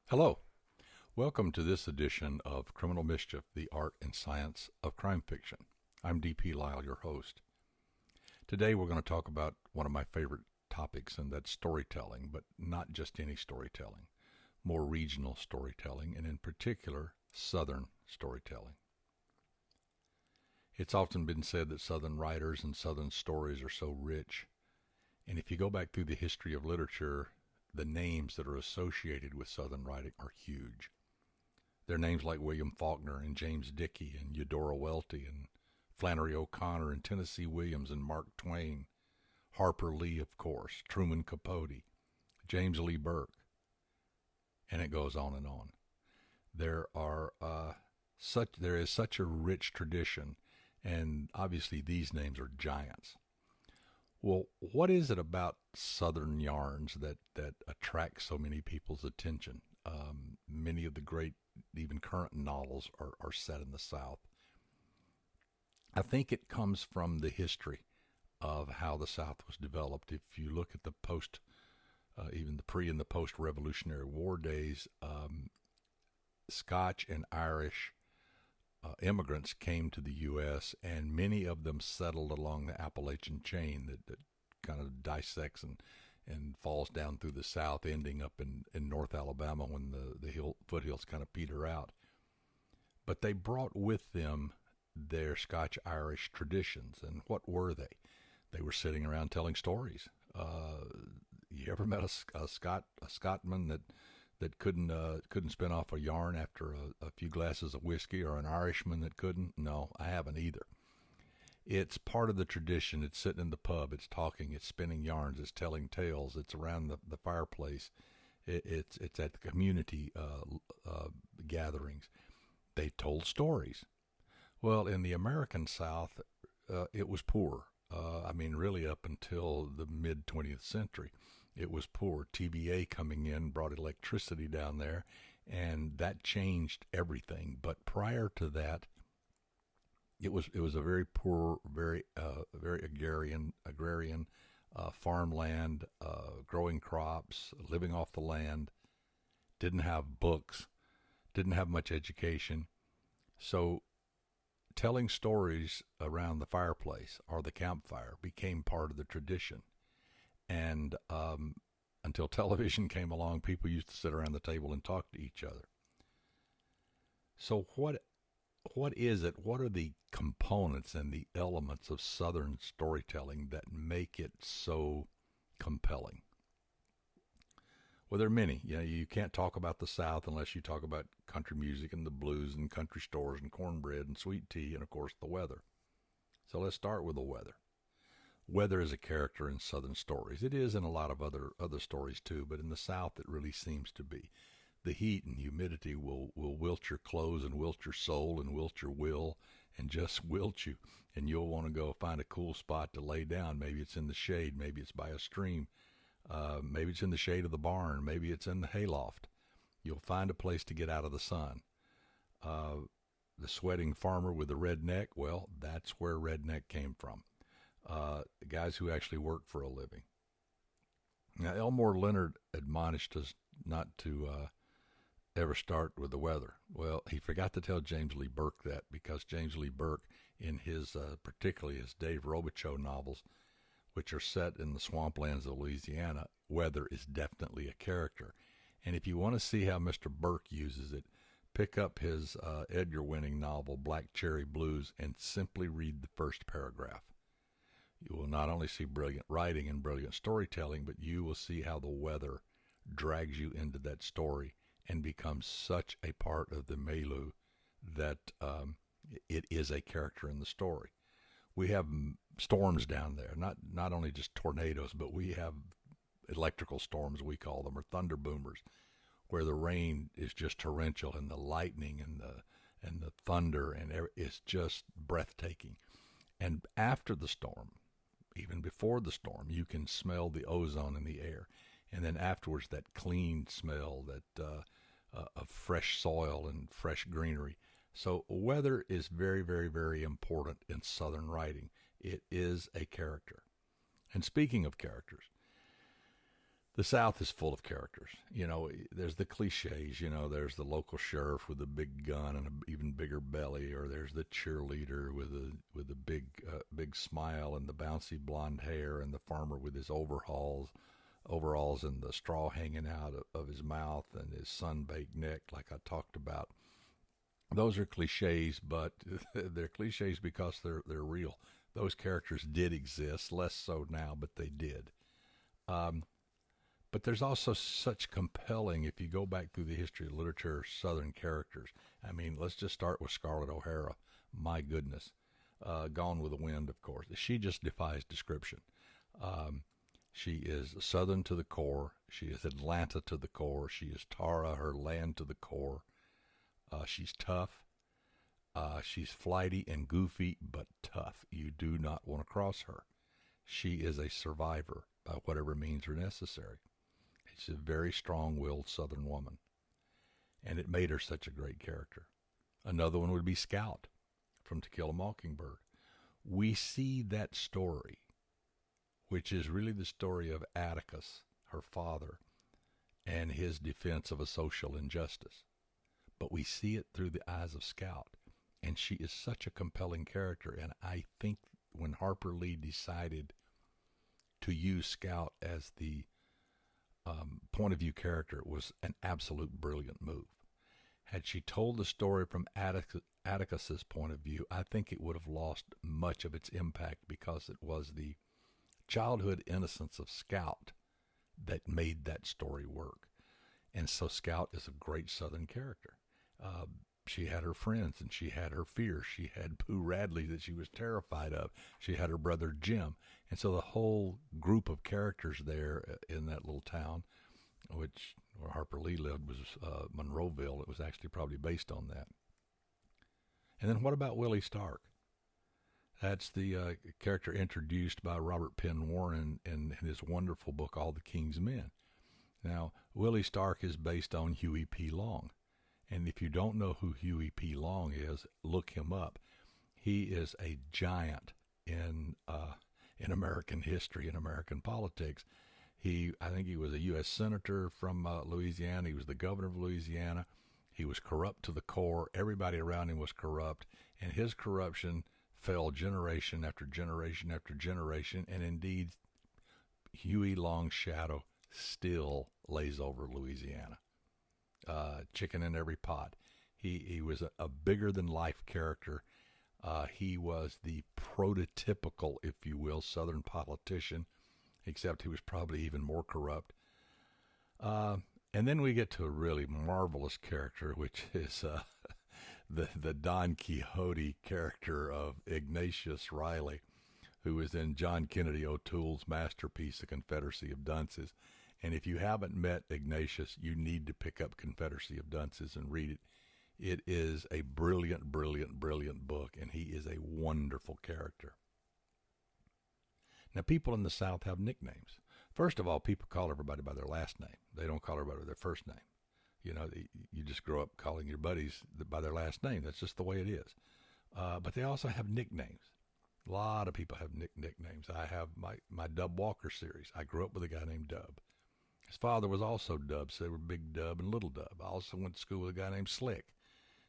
Hello. Welcome to this edition of Criminal Mischief, the Art and Science of Crime Fiction. I'm D.P. Lyle, your host. Today we're going to talk about one of my favorite topics, and that's storytelling, but not just any storytelling, more regional storytelling, and in particular, Southern storytelling. It's often been said that Southern writers and Southern stories are so rich, and if you go back through the history of literature, the names that are associated with Southern writing are huge. They're names like William Faulkner and James Dickey and Eudora Welty and Flannery O'Conner and Tennessee Williams and Mark Twain, Harper Lee, of course, Truman Capote, James Lee Burke, and it goes on and on. There is such a rich tradition, and obviously these names are giants. Well, what is it about Southern yarns that attracts so many people's attention? Many of the great, even current novels are set in the South. I think it comes from the history of how the South was developed. If you look at the even the pre and the post-Revolutionary War days, Scotch and Irish immigrants came to the U.S., and many of them settled along the Appalachian chain that kind of dissects and falls down through the South, ending up in North Alabama when the foothills kind of peter out. But they brought with them their Scotch-Irish traditions, and what were they? They were sitting around telling stories. You ever met a Scotsman that couldn't spin off a yarn after a few glasses of whiskey, or an Irishman that couldn't? No, I haven't either. It's part of the tradition. It's sitting in the pub. It's talking. It's spinning yarns. It's telling tales. It's around the fireplace. It's at the community gatherings. They told stories. Well, in the American South, it was poor. Really up until the mid-20th century. It was poor. TVA coming in brought electricity down there, and that changed everything. But prior to that, it was a very poor, very agrarian farmland, growing crops, living off the land. Didn't have books, didn't have much education, so telling stories around the fireplace or the campfire became part of the tradition. And until television came along, people used to sit around the table and talk to each other. So what is it? What are the components and the elements of Southern storytelling that make it so compelling? Well, there are many. You can't talk about the South unless you talk about country music and the blues and country stores and cornbread and sweet tea and, of course, the weather. So let's start with the weather. Weather is a character in Southern stories. It is in a lot of other stories too, but in the South it really seems to be. The heat and humidity will wilt your clothes and wilt your soul and wilt your will and just wilt you. And you'll want to go find a cool spot to lay down. Maybe it's in the shade. Maybe it's by a stream. Maybe it's in the shade of the barn. Maybe it's in the hayloft. You'll find a place to get out of the sun. The sweating farmer with the red neck, well, that's where redneck came from. The guys who actually work for a living. Now, Elmore Leonard admonished us not to ever start with the weather. Well, he forgot to tell James Lee Burke that, because James Lee Burke, in his particularly his Dave Robichaux novels, which are set in the swamplands of Louisiana, weather is definitely a character. And if you want to see how Mr. Burke uses it, pick up his Edgar-winning novel, Black Cherry Blues, and simply read the first paragraph. You will not only see brilliant writing and brilliant storytelling, but you will see how the weather drags you into that story and becomes such a part of the milieu that it is a character in the story. We have storms down there, not only just tornadoes, but we have electrical storms, we call them, or thunder boomers, where the rain is just torrential and the lightning and the thunder is just breathtaking. And after the storm, even before the storm, you can smell the ozone in the air. And then afterwards, that clean smell of fresh soil and fresh greenery. So weather is very, very, very important in Southern writing. It is a character. And speaking of characters, The South is full of characters. There's the cliches. There's the local sheriff with a big gun and an even bigger belly, or there's the cheerleader with a big smile and the bouncy blonde hair, and the farmer with his overalls and the straw hanging out of his mouth and his sun-baked neck, like I talked about. Those are cliches, but they're cliches because they're real. Those characters did exist, less so now, but they did. But there's also such compelling, if you go back through the history of literature, Southern characters. I mean, let's just start with Scarlett O'Hara. My goodness. Gone with the Wind, of course. She just defies description. She is Southern to the core. She is Atlanta to the core. She is Tara, her land, to the core. She's tough. She's flighty and goofy, but tough. You do not want to cross her. She is a survivor by whatever means are necessary. She's a very strong-willed Southern woman, and it made her such a great character. Another one would be Scout from To Kill a Mockingbird. We see that story, which is really the story of Atticus, her father, and his defense of a social injustice. But we see it through the eyes of Scout, and she is such a compelling character. And I think when Harper Lee decided to use Scout as the point of view character, it was an absolute brilliant move. Had she told the story from Atticus's point of view, I think it would have lost much of its impact, because it was the childhood innocence of Scout that made that story work. And so Scout is a great Southern character. She had her friends and she had her fears. She had Pooh Radley that she was terrified of. She had her brother Jim. And so the whole group of characters there in that little town, where Harper Lee lived, was Monroeville. It was actually probably based on that. And then what about Willie Stark? That's the character introduced by Robert Penn Warren in his wonderful book, All the King's Men. Now, Willie Stark is based on Huey P. Long. And if you don't know who Huey P. Long is, look him up. He is a giant in American history and American politics. I think he was a U.S. senator from Louisiana. He was the governor of Louisiana. He was corrupt to the core. Everybody around him was corrupt, and his corruption fell generation after generation after generation. And indeed, Huey Long's shadow still lays over Louisiana. Chicken in every pot. He was a bigger than life character. He was the prototypical, if you will, Southern politician, except he was probably even more corrupt. And then we get to a really marvelous character, which is the Don Quixote character of Ignatius Riley, who was in John Kennedy O'Toole's masterpiece, The Confederacy of Dunces. And if you haven't met Ignatius, you need to pick up Confederacy of Dunces and read it. It is a brilliant, brilliant, brilliant book, and he is a wonderful character. Now, people in the South have nicknames. First of all, people call everybody by their last name. They don't call everybody by their first name. You just grow up calling your buddies by their last name. That's just the way it is. But they also have nicknames. A lot of people have nicknames. I have my Dub Walker series. I grew up with a guy named Dub. His father was also Dub, so they were Big Dub and Little Dub. I also went to school with a guy named Slick.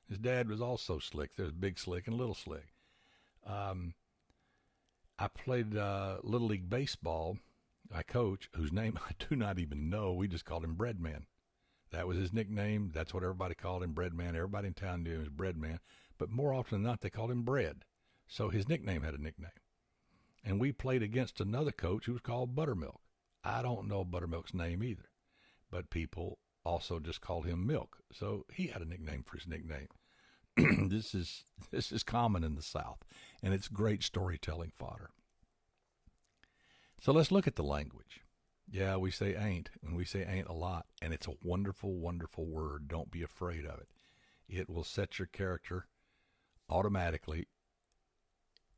His dad was also Slick. There's Big Slick and Little Slick. I played Little League Baseball. My coach, whose name I do not even know, we just called him Breadman. That was his nickname. That's what everybody called him, Breadman. Everybody in town knew him as Breadman. But more often than not, they called him Bread. So his nickname had a nickname. And we played against another coach who was called Buttermilk. I don't know Buttermilk's name either, but people also just called him Milk. So he had a nickname for his nickname. This is common in the South, and it's great storytelling fodder. So let's look at the language. Yeah, we say ain't, and we say ain't a lot, and it's a wonderful, wonderful word. Don't be afraid of it. It will set your character automatically,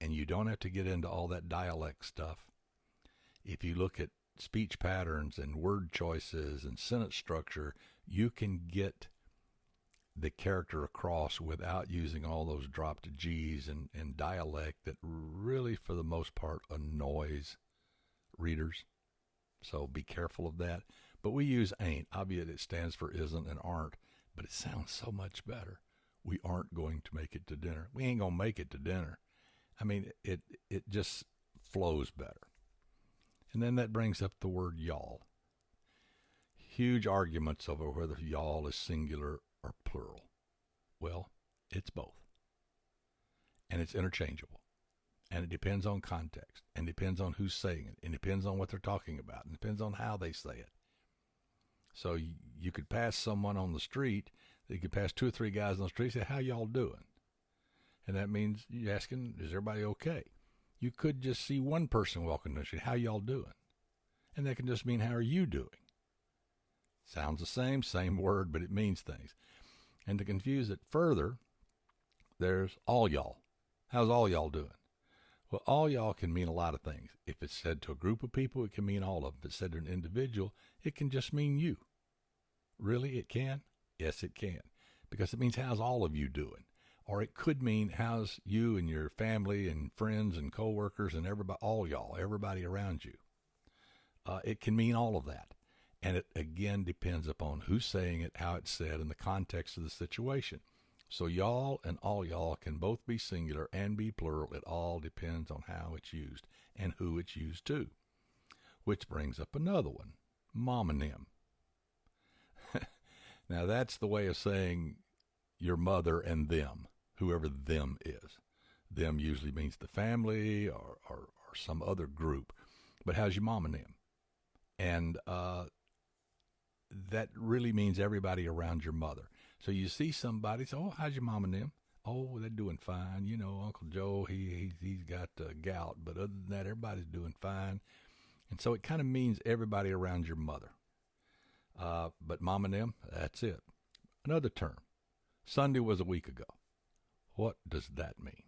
and you don't have to get into all that dialect stuff. If you look at speech patterns and word choices and sentence structure, you can get the character across without using all those dropped G's and dialect that really, for the most part, annoys readers. So be careful of that. But we use ain't. Obviously, it stands for isn't and aren't, but it sounds so much better. We aren't going to make it to dinner. We ain't going to make it to dinner. I mean, it just flows better. And then that brings up the word y'all. Huge arguments over whether y'all is singular or plural. Well, it's both. And it's interchangeable. And it depends on context. And depends on who's saying it. And depends on what they're talking about. And depends on how they say it. So you could pass someone on the street. You could pass 2 or 3 guys on the street and say, how y'all doing? And that means you're asking, is everybody okay? You could just see one person walking down the street, how y'all doing? And that can just mean, how are you doing? Sounds the same word, but it means things. And to confuse it further, there's all y'all. How's all y'all doing? Well, all y'all can mean a lot of things. If it's said to a group of people, it can mean all of them. If it's said to an individual, it can just mean you. Really, it can? Yes, it can. Because it means, how's all of you doing? Or it could mean, how's you and your family and friends and coworkers and everybody, all y'all, everybody around you. It can mean all of that. And it, again, depends upon who's saying it, how it's said, and the context of the situation. So y'all and all y'all can both be singular and be plural. It all depends on how it's used and who it's used to. Which brings up another one, momonym. Now, that's the way of saying your mother and them, whoever them is. Them usually means the family or some other group. But how's your momonym? And that really means everybody around your mother. So you see somebody, say, oh, how's your momonym? Oh, they're doing fine. You know, Uncle Joe, he's got gout. But other than that, everybody's doing fine. And so it kind of means everybody around your mother. But momonym, that's it. Another term, Sunday was a week ago. What does that mean?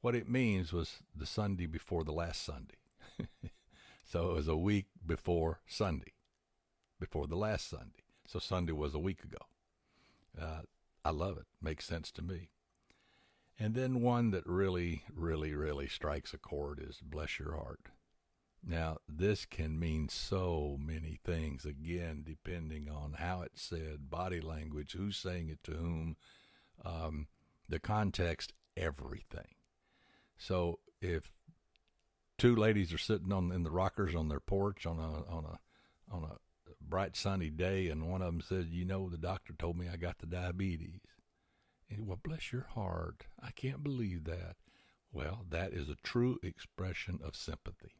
What it means was the Sunday before the last Sunday. So it was a week before Sunday, before the last Sunday. So Sunday was a week ago. I love it. Makes sense to me. And then one that really, really, really strikes a chord is bless your heart. Now, this can mean so many things, again, depending on how it's said, body language, who's saying it to whom, the context, everything. So if 2 ladies are sitting in the rockers on their porch on a bright sunny day, and one of them says, you know, the doctor told me I got the diabetes. And, well, bless your heart. I can't believe that. Well, that is a true expression of sympathy.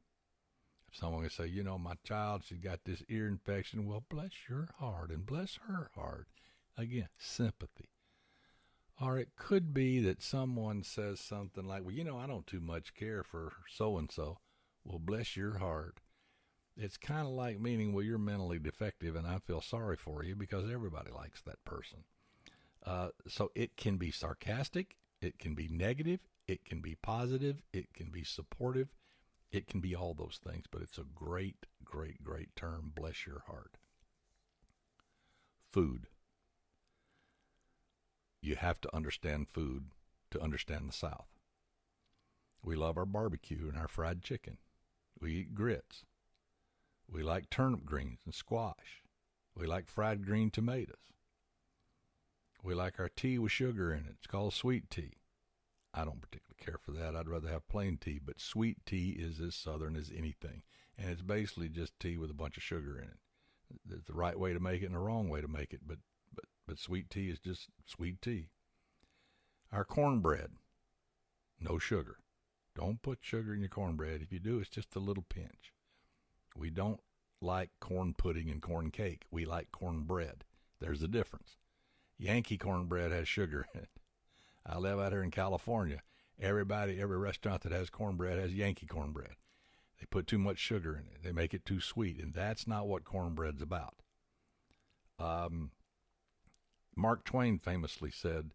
If someone can say, you know, my child, she's got this ear infection. Well, bless your heart and bless her heart. Again, sympathy. Or it could be that someone says something like, well, you know, I don't too much care for so-and-so. Well, bless your heart. It's kind of like meaning, well, you're mentally defective and I feel sorry for you, because everybody likes that person. So it can be sarcastic. It can be negative. It can be positive. It can be supportive. It can be all those things, but it's a great, great, great term. Bless your heart. Food. You have to understand food to understand the South. We love our barbecue and our fried chicken. We eat grits. We like turnip greens and squash. We like fried green tomatoes. We like our tea with sugar in it. It's called sweet tea. I don't particularly care for that. I'd rather have plain tea, but sweet tea is as Southern as anything. And it's basically just tea with a bunch of sugar in it. There's the right way to make it and the wrong way to make it, but sweet tea is just sweet tea. Our cornbread, no sugar. Don't put sugar in your cornbread. If you do, it's just a little pinch. We don't like corn pudding and corn cake. We like cornbread. There's a difference. Yankee cornbread has sugar in it. I live out here in California. Every restaurant that has cornbread has Yankee cornbread. They put too much sugar in it. They make it too sweet, and that's not what cornbread's about. Mark Twain famously said,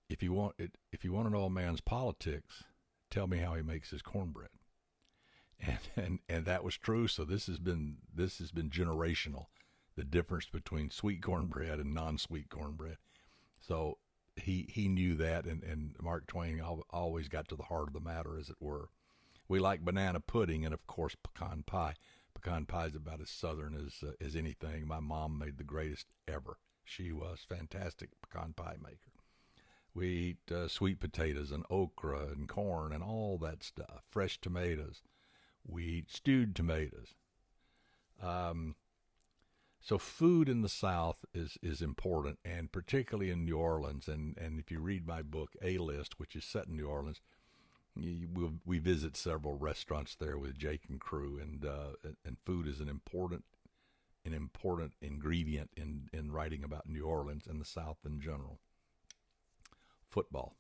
if you want to know a man's politics, tell me how he makes his cornbread. And that was true. So this has been generational, the difference between sweet cornbread and non-sweet cornbread. So he knew that, and Mark Twain always got to the heart of the matter, as it were. We like banana pudding and, of course, pecan pie. Pecan pie is about as southern as anything. My mom made the greatest ever. She was fantastic pecan pie maker. We eat sweet potatoes and okra and corn and all that stuff. Fresh tomatoes. We eat stewed tomatoes. So food in the South is important, and particularly in New Orleans. And if you read my book, A-List, which is set in New Orleans, we visit several restaurants there with Jake and crew, and food is an important ingredient in writing about New Orleans and the South in general. Football.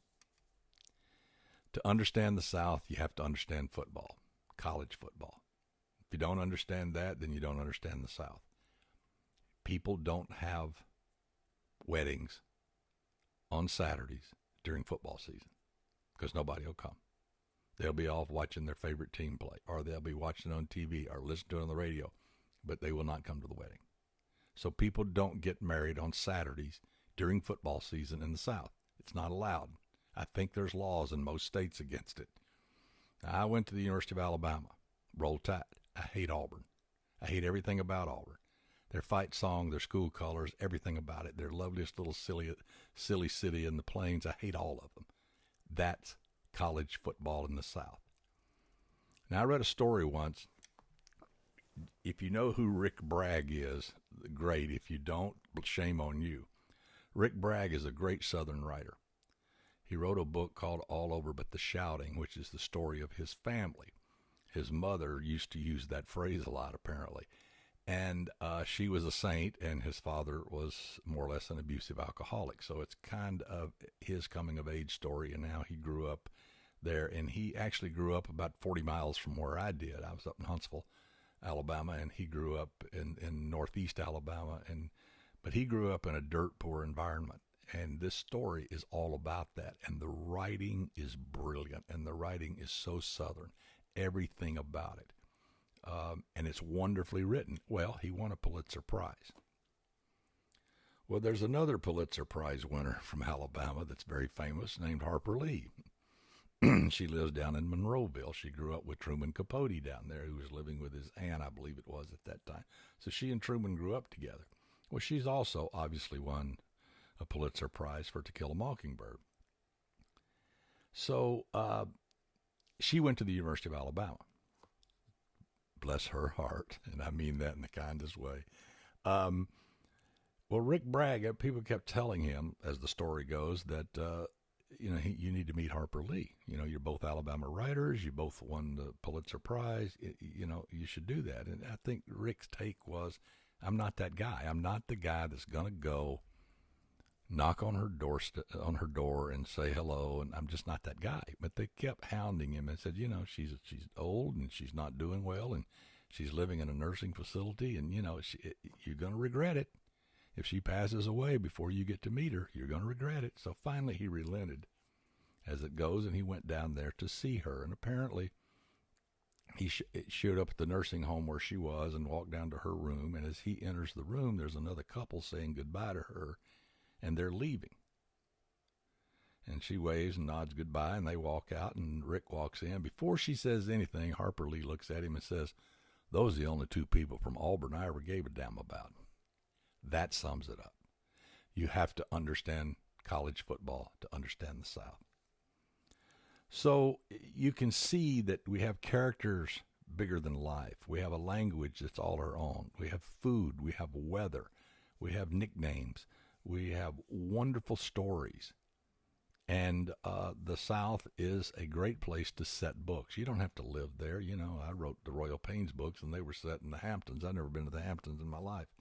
To understand the South, you have to understand football, college football. If you don't understand that, then you don't understand the South. People don't have weddings on Saturdays during football season because nobody will come. They'll be off watching their favorite team play, or they'll be watching on TV or listening to it on the radio, but they will not come to the wedding. So people don't get married on Saturdays during football season in the South. It's not allowed. I think there's laws in most states against it. Now, I went to the University of Alabama. Roll Tide. I hate Auburn. I hate everything about Auburn. Their fight song, their school colors, everything about it. Their loveliest little silly city in the plains. I hate all of them. That's college football in the South. Now, I read a story once. If you know who Rick Bragg is, great. If you don't, shame on you. Rick Bragg is a great Southern writer. He wrote a book called All Over But the Shouting, which is the story of his family. His mother used to use that phrase a lot, apparently. And she was a saint, and his father was more or less an abusive alcoholic. So it's kind of his coming-of-age story, and now he grew up there. And he actually grew up about 40 miles from where I did. I was up in Huntsville, Alabama, and he grew up in northeast Alabama. But he grew up in a dirt-poor environment. And this story is all about that. And the writing is brilliant, and the writing is so Southern. Everything about it. And it's wonderfully written. Well, he won a Pulitzer Prize. Well, there's another Pulitzer Prize winner from Alabama that's very famous named Harper Lee. She lives down in Monroeville. She grew up with Truman Capote down there, who was living with his aunt, I believe it was, at that time. So she and Truman grew up together. Well, she's also obviously won a Pulitzer Prize for To Kill a Mockingbird. So she went to the University of Alabama. Bless her heart, and I mean that in the kindest way. Well, Rick Bragg, people kept telling him, as the story goes, that you need to meet Harper Lee. You're both Alabama writers. You both won the Pulitzer Prize. You should do that. And I think Rick's take was, I'm not that guy. I'm not the guy that's gonna go knock on her door and say hello, and I'm just not that guy. But they kept hounding him and said, she's old and she's not doing well, and she's living in a nursing facility, and you're going to regret it. If she passes away before you get to meet her, you're going to regret it. So finally he relented, as it goes, and he went down there to see her. And apparently he showed up at the nursing home where she was and walked down to her room, and as he enters the room, there's another couple saying goodbye to her, and they're leaving. And she waves and nods goodbye, and they walk out, and Rick walks in. Before she says anything, Harper Lee looks at him and says, "Those are the only two people from Auburn I ever gave a damn about." That sums it up. You have to understand college football to understand the South. So you can see that we have characters bigger than life. We have a language that's all our own. We have food. We have weather. We have nicknames. We have wonderful stories. And the South is a great place to set books. You don't have to live there. I wrote the Royal Pains books, and they were set in the Hamptons. I've never been to the Hamptons in my life.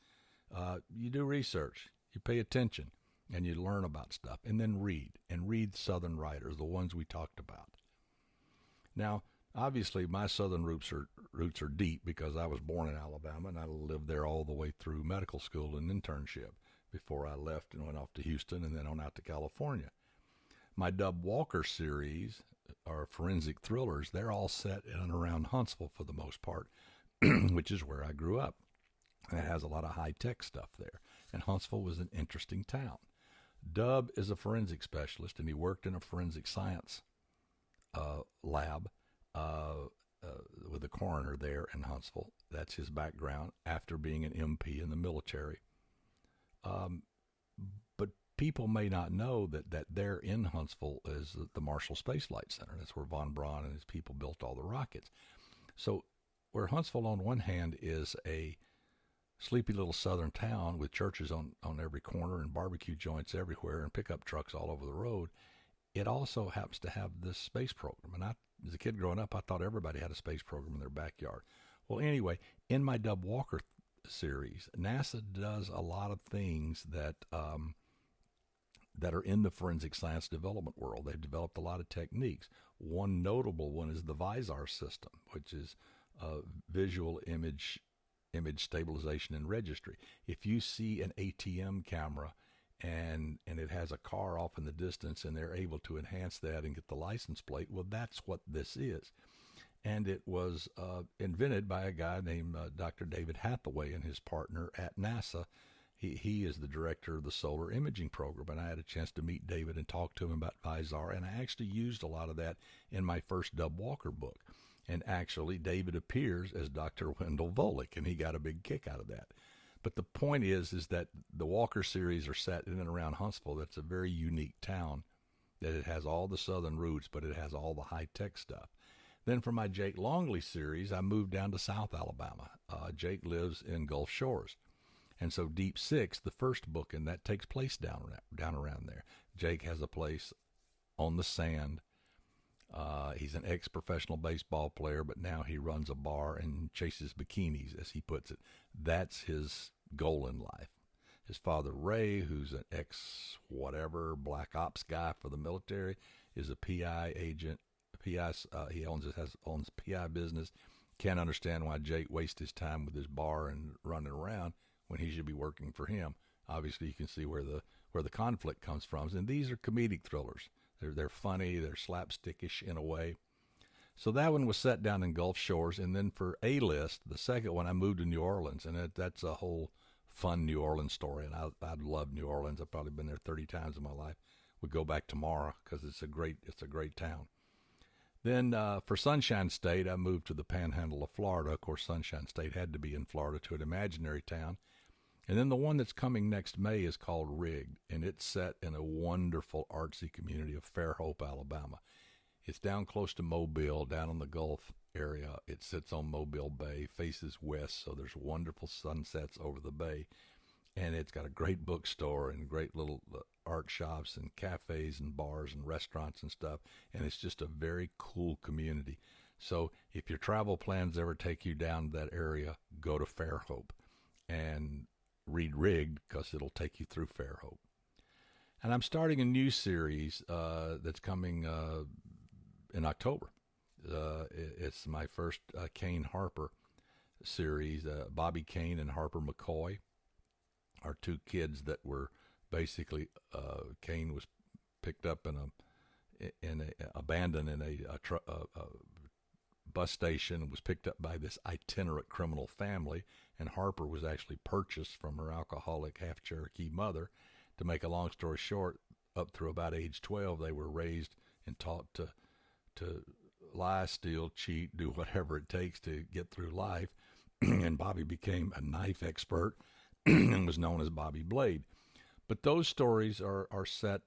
You do research. You pay attention, and you learn about stuff. And then read Southern writers, the ones we talked about. Now, obviously, my Southern roots are deep because I was born in Alabama, and I lived there all the way through medical school and internship before I left and went off to Houston and then on out to California. My Dub Walker series, or forensic thrillers, they're all set in and around Huntsville for the most part, which is where I grew up. And it has a lot of high-tech stuff there. And Huntsville was an interesting town. Dub is a forensic specialist, and he worked in a forensic science lab with the coroner there in Huntsville. That's his background after being an MP in the military. But people may not know that there in Huntsville is the Marshall Space Flight Center. That's where von Braun and his people built all the rockets. So where Huntsville on one hand is a sleepy little southern town with churches on every corner and barbecue joints everywhere and pickup trucks all over the road, it also happens to have this space program. And as a kid growing up, I thought everybody had a space program in their backyard. Well, anyway, in my Dub Walker series, NASA does a lot of things that are in the forensic science development world. They've developed a lot of techniques. One notable one is the VISAR system, which is visual image stabilization and registry. If you see an ATM camera and it has a car off in the distance and they're able to enhance that and get the license plate, well, that's what this is. And it was invented by a guy named Dr. David Hathaway and his partner at NASA. He is the director of the solar imaging program, and I had a chance to meet David and talk to him about VISAR, and I actually used a lot of that in my first Dub Walker book. And actually, David appears as Dr. Wendell Volek, and he got a big kick out of that. But the point is that the Walker series are set in and around Huntsville. That's a very unique town, that it has all the southern roots, but it has all the high-tech stuff. Then for my Jake Longley series, I moved down to South Alabama. Jake lives in Gulf Shores. And so Deep Six, the first book, and that takes place down around there. Jake has a place on the sand. He's an ex-professional baseball player, but now he runs a bar and chases bikinis, as he puts it. That's his goal in life. His father, Ray, who's an ex-whatever black ops guy for the military, is a PI agent. He owns PI business. Can't understand why Jake wastes his time with his bar and running around when he should be working for him. Obviously, you can see where the conflict comes from. And these are comedic thrillers. They're funny. They're slapstickish in a way. So that one was set down in Gulf Shores. And then for A-List, the second one, I moved to New Orleans, and that's a whole fun New Orleans story. And I love New Orleans. I've probably been there 30 times in my life. Would go back tomorrow because it's a great town. Then for Sunshine State, I moved to the Panhandle of Florida. Of course, Sunshine State had to be in Florida, to an imaginary town. And then the one that's coming next May is called Rigged, and it's set in a wonderful artsy community of Fairhope, Alabama. It's down close to Mobile, down in the Gulf area. It sits on Mobile Bay, faces west, so there's wonderful sunsets over the bay. And it's got a great bookstore and great little art shops and cafes and bars and restaurants and stuff. And it's just a very cool community. So if your travel plans ever take you down to that area, go to Fairhope and read Rigged, because it'll take you through Fairhope. And I'm starting a new series that's coming in October. It's my first Kane Harper series. Bobby Kane and Harper McCoy are two kids that were basically Kane was picked up abandoned in a bus station and was picked up by this itinerant criminal family, and Harper was actually purchased from her alcoholic half Cherokee mother. To make a long story short, up through about age 12, they were raised and taught to lie, steal, cheat, do whatever it takes to get through life. And Bobby became a knife expert and was known as Bobby Blade. But those stories are set,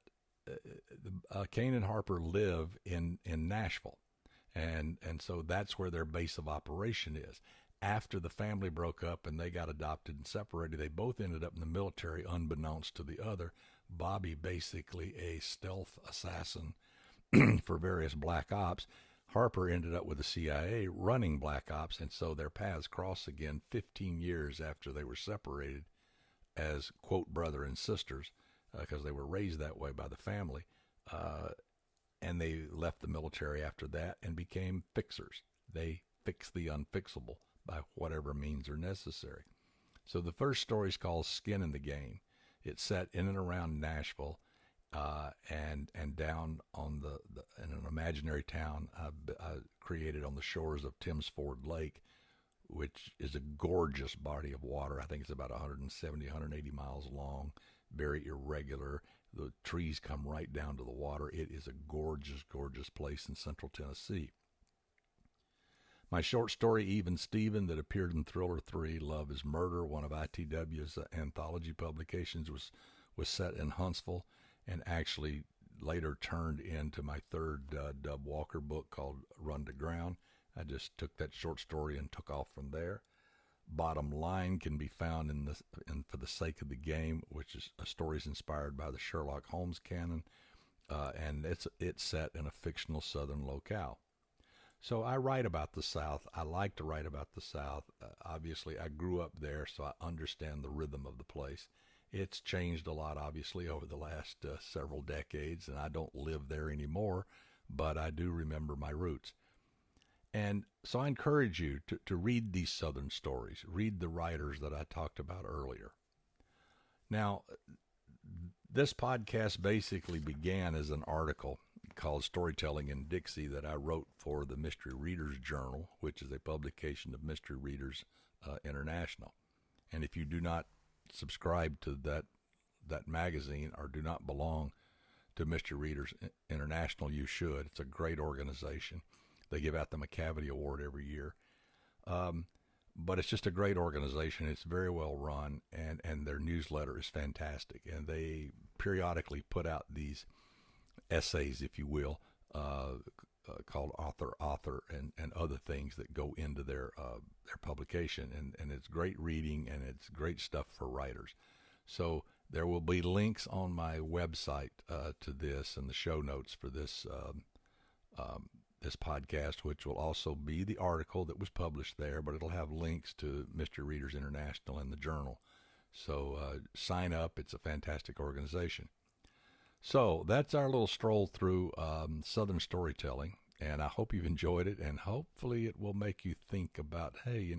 Kane and Harper live in Nashville. And so that's where their base of operation is. After the family broke up and they got adopted and separated, they both ended up in the military unbeknownst to the other. Bobby basically a stealth assassin for various black ops. Harper ended up with the CIA running black ops, and so their paths cross again 15 years after they were separated as, quote, brother and sisters, because they were raised that way by the family. And they left the military after that and became fixers. They fix the unfixable by whatever means are necessary. So the first story is called Skin in the Game. It's set in and around Nashville, and down on in an imaginary town I created on the shores of Thames Ford Lake, which is a gorgeous body of water. I think it's about 170, 180 miles long, very irregular. The trees come right down to the water. It is a gorgeous, gorgeous place in central Tennessee. My short story, Even Steven, that appeared in Thriller 3, Love is Murder, one of ITW's anthology publications, was set in Huntsville and actually later turned into my third Dub Walker book called Run to Ground. I just took that short story and took off from there. Bottom Line can be found in For the Sake of the Game, which is stories inspired by the Sherlock Holmes canon, and it's set in a fictional southern locale. So I write about the South. I like to write about the South. Obviously, I grew up there, so I understand the rhythm of the place. It's changed a lot, obviously, over the last several decades, and I don't live there anymore, but I do remember my roots. And so I encourage you to read these Southern stories, read the writers that I talked about earlier. Now, this podcast basically began as an article called Storytelling in Dixie that I wrote for the Mystery Readers Journal, which is a publication of Mystery Readers International. And if you do not subscribe to that magazine or do not belong to Mystery Readers International, you should. It's a great organization. They give out the McCavity Award every year. But it's just a great organization. It's very well run, and their newsletter is fantastic. And they periodically put out these essays, if you will, called Author, and other things that go into their publication. And it's great reading, and it's great stuff for writers. So there will be links on my website to this and the show notes for this podcast, which will also be the article that was published there, but it'll have links to Mystery Readers International and the Journal. So sign up. It's a fantastic organization. So that's our little stroll through Southern storytelling, and I hope you've enjoyed it, and hopefully it will make you think about, hey,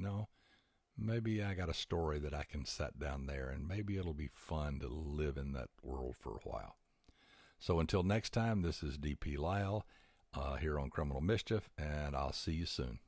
maybe I got a story that I can set down there, and maybe it'll be fun to live in that world for a while. So until next time, this is D.P. Lyle here on Criminal Mischief, and I'll see you soon.